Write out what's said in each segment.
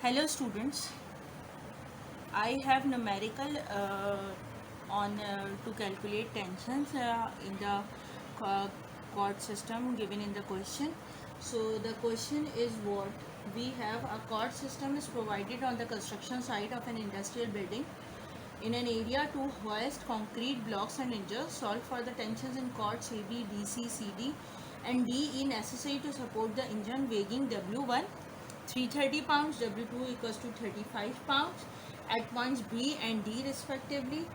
Hello students, I have numerical on to calculate tensions in the uh, chord system given in the question. So the question is what we have a chord system is provided on the construction site of an industrial building in an area to hoist concrete blocks and hinges. Solve for the tensions in chords AB, DC, CD and DE necessary to support the engine weighing W1 330 pounds, W2 equals to 35 pounds at points B and D respectively.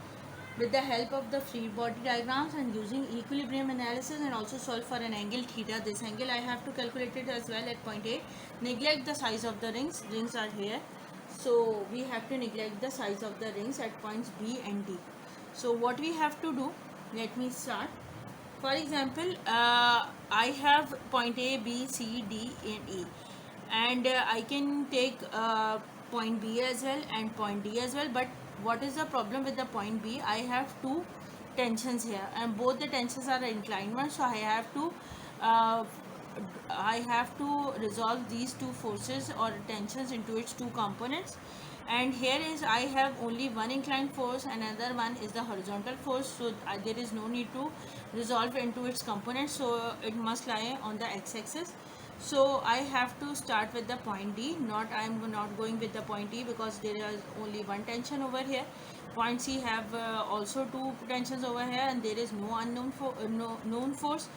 With the help of the free body diagrams and using equilibrium analysis and also solve for an angle theta. This angle I have to calculate it as well at point A. Neglect the size of the rings. Rings are here. So we have to neglect the size of the rings at points B and D. So what we have to do, let me start. For example, I have point A, B, C, D and E and I can take point B as well and point D as well, but what is the problem with the point B? I have two tensions here and both the tensions are inclined ones, so uh, I have to resolve these two forces or tensions into its two components. And here is I have only one inclined force, another one is the horizontal force, so there is no need to resolve into its components, so it must lie on the x-axis. So I have to start with the point D. I am not going with the point E because there is only one tension over here. Point C have also two tensions over here and there is no unknown no known force,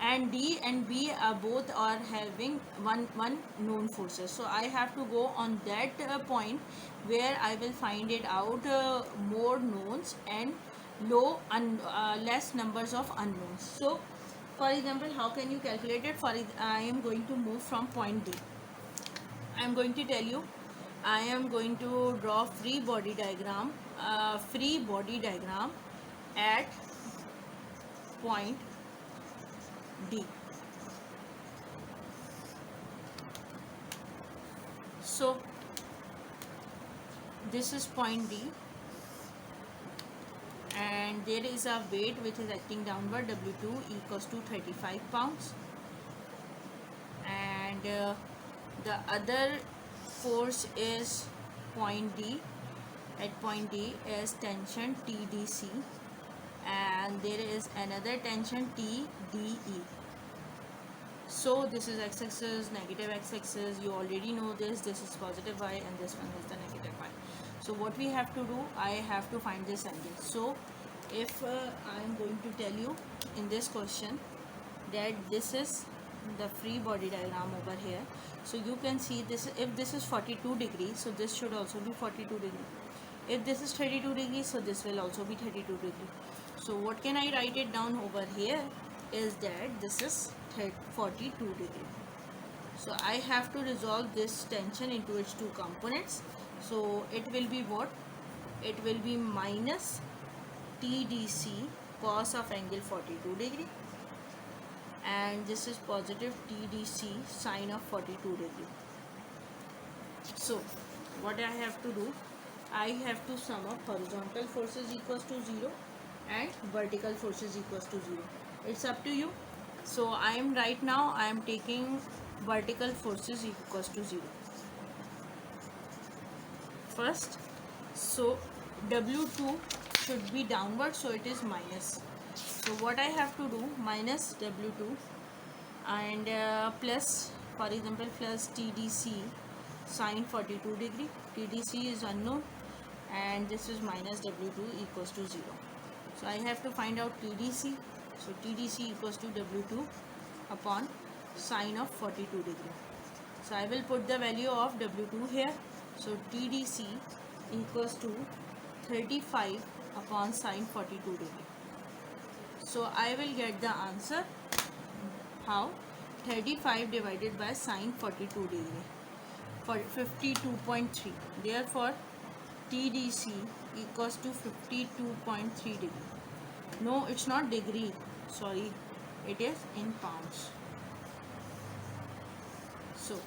and D and B both are having one known forces. So I have to go on that point where I will find it out more knowns and less numbers of unknowns. So for example, how can you calculate it? I am going to move from point D. I am going to tell you, I am going to draw free body diagram at point D. So this is point D and there is a weight which is acting downward, W2 equals to 35 pounds, and the other force is point D. At point D is tension TDC and there is another tension TDE. So this is x-axis, negative x-axis, you already know this is positive y and this one is the negative y. So what we have to do, I have to find this angle. So if I am going to tell you in this question that this is the free body diagram over here, so you can see this, if this is 42 degrees, so this should also be 42 degrees. If this is 32 degrees, so this will also be 32 degrees. So what can I write it down over here is that this is 42 degrees. So I have to resolve this tension into its two components. So it will be what? It will be minus TDC cos of angle 42 degree and this is positive TDC sine of 42 degree. So what I have to do, I have to sum up horizontal forces equals to 0 and vertical forces equals to 0. It's up to you. So I am right now I am taking vertical forces equals to 0 first. So W2 should be downward, so it is minus. So what I have to do, minus W2 and plus, for example, plus TDC sine 42 degree. TDC is unknown and this is minus W2 equals to 0. So I have to find out TDC. So TDC equals to W2 upon sine of 42 degree. So I will put the value of W2 here. So TDC equals to 35 upon sine 42 degree. So I will get the answer. How? 35 divided by sine 42 degree for 52.3. Therefore TDC equals to 52.3 degree. No, it's not degree, sorry, it is in pounds. So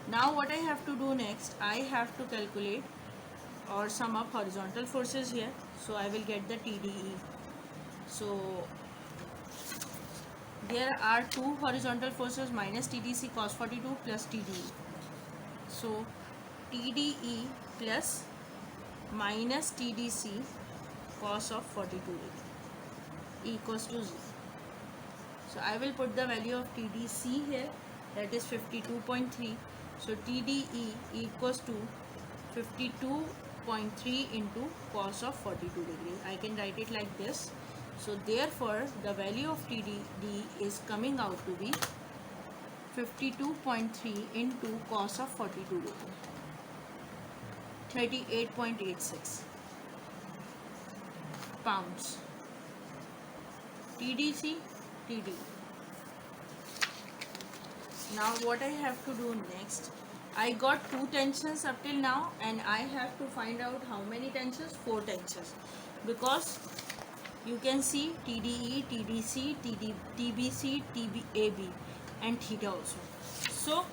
now what I have to do next, I have to calculate or sum up horizontal forces here. So I will get the TDE. So there are two horizontal forces, minus TDC cos 42 plus TDE. So TDE plus minus TDC cos of 42 degree equals to 0. So I will put the value of TDC here, that is 52.3. So TDE equals to 52.3 into cos of 42 degree. I can write it like this. So therefore the value of TDD is coming out to be 52.3 into cos of 42 degree, 38.86 pounds. TDC, TD. Now what I have to do next, I got 2 tensions up till now and I have to find out how many tensions, 4 tensions, because you can see TDE, TDC, TBC, TBAB and theta also. So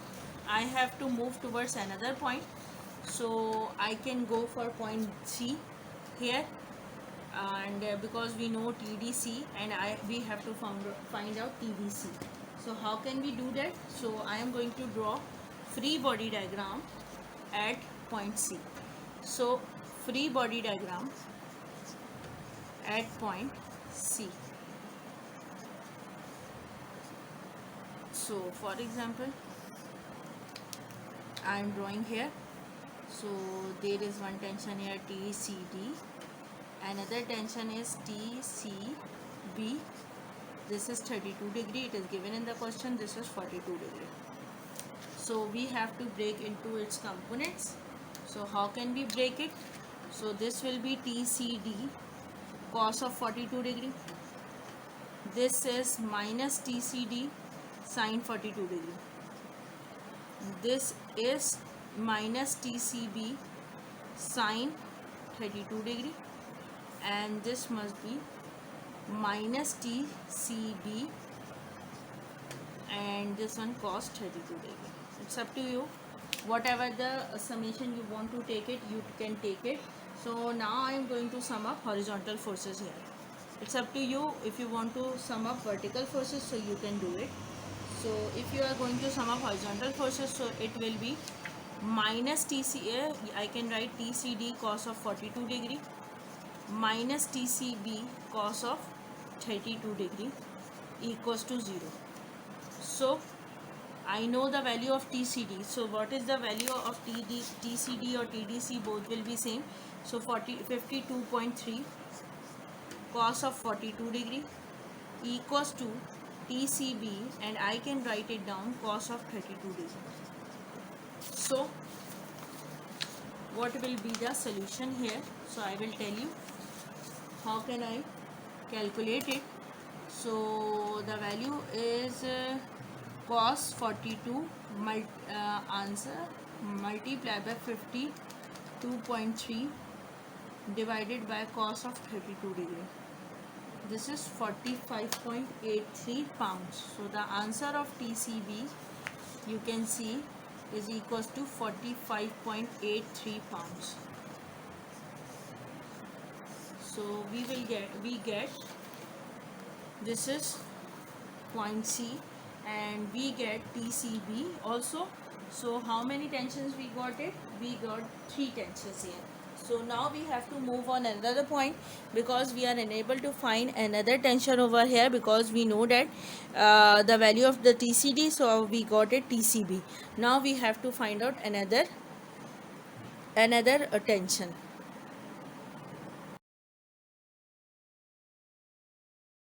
I have to move towards another point. So I can go for point C here, and because we know TDC and we have to find out TBC. So how can we do that? So I am going to draw free body diagram at point C. So free body diagram at point C. So for example, I am drawing here. So there is one tension here, TCD. Another tension is TCB. This is 32 degree. It is given in the question. This is 42 degree. So we have to break into its components. So how can we break it? So this will be TCD cos of 42 degree. This is minus TCD sin 42 degree. This is minus TCB sin 32 degree, and this must be minus TCB and this one cos 32 degree. It's up to you. Whatever the summation you want to take it, you can take it. So now I am going to sum up horizontal forces here. It's up to you. If you want to sum up vertical forces, so you can do it. So if you are going to sum up horizontal forces, so it will be minus TCA, I can write TCD cos of 42 degree minus TCB cos of 32 degree equals to 0. So I know the value of TCD. So what is the value of TCD or TDC? Both will be same. So 52.3 cos of 42 degree equals to TCB, and I can write it down cos of 32 degree. So what will be the solution here? So I will tell you how can I calculate it. So the value is cos 42 answer multiplied by 52.3 divided by cos of 32 degree. This is 45.83 pounds. So the answer of TCB, you can see, is equals to 45.83 pounds. So we get this is point C, and we get TCB also. So how many tensions we got it? We got 3 tensions here. So now we have to move on another point, because we are unable to find another tension over here, because we know that the value of the TCD, so we got it TCB. Now we have to find out another tension.